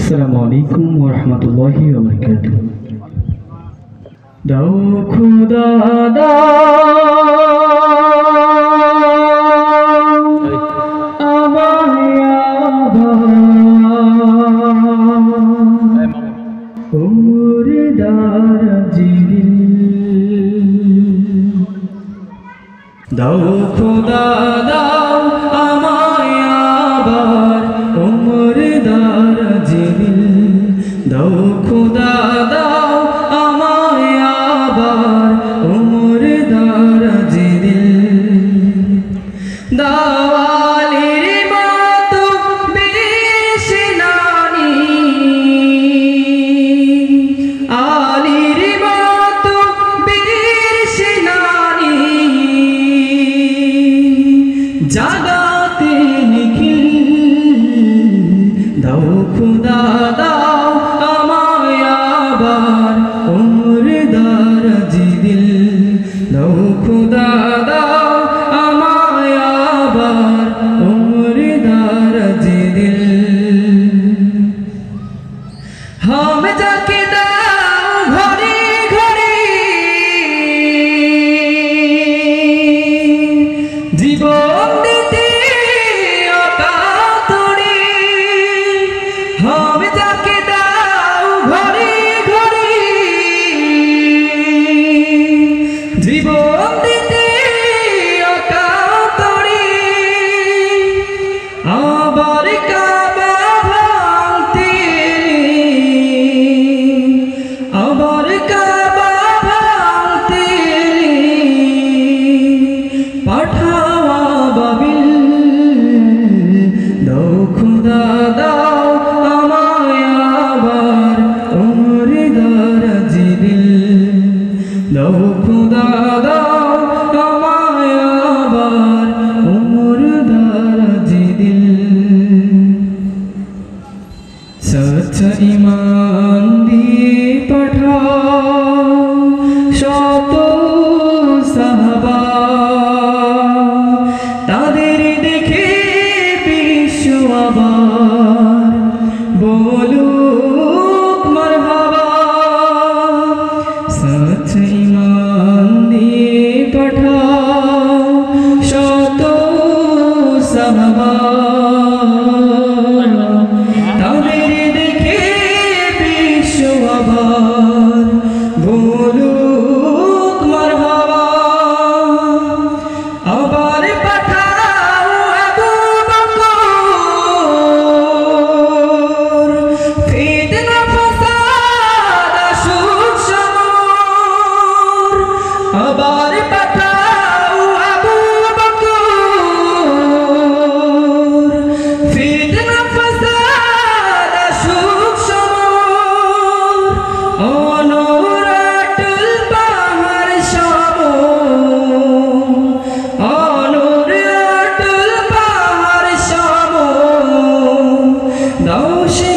আসসালামু আলাইকুম ওয়া রাহমাতুল্লাহি ওয়া বারাকাতুহু। দাও খোদা দাও আমায় আবার ওমর দারাজিল। দাও খোদা দাও আমায় আবার ওমর দারাজিল। দাও খোদা দাও আমায় আবার ওমর দারাজিল। দাও আলীর মতো বেশনানি, আলীর মতো বেশনানি জাগাতে নিখিল। দাও খোদা দাও আমায় আবার ওমর দারাজিল। দাও খোদা দাও আমায় আবার ওমর দারাজিল। হাম যাকে দাও ঘরে ঘরে জীবন দিতে অকাতরে। হাম যাকে দাও ঘরে ঘরে জীবন দিতে অকাতরে। আবার কাবা ভাঙতে, আবার কাবা ভাঙতে পাঠাওয়া বাবিল। দাও খোদা দাও আমায় আবার ওমর দারাজিল। দাও খোদা দাও আমায় আবার ওমর দারাজিল। সচ্চা ঈমান দিয়ে পাঠাও শত সাহাবা, তাদের দেখে বিশ্ব আবার বলুক মারহাবা। সচ্চা ঈমান দিয়ে পাঠাও শত সাহাবা, তাদের দেখে বিশ্ব আবার বলুক মারহাবা। আবার পাঠাও আবু বকর, ফিতনা ফাসাদ আসুক সমর। আবার পাঠাও আবু বকর, ফিতনা ফাসাদ আসুক সমর। অনর অটল পাহাড় সম, অনর অটল পাহাড় সম। দাও সে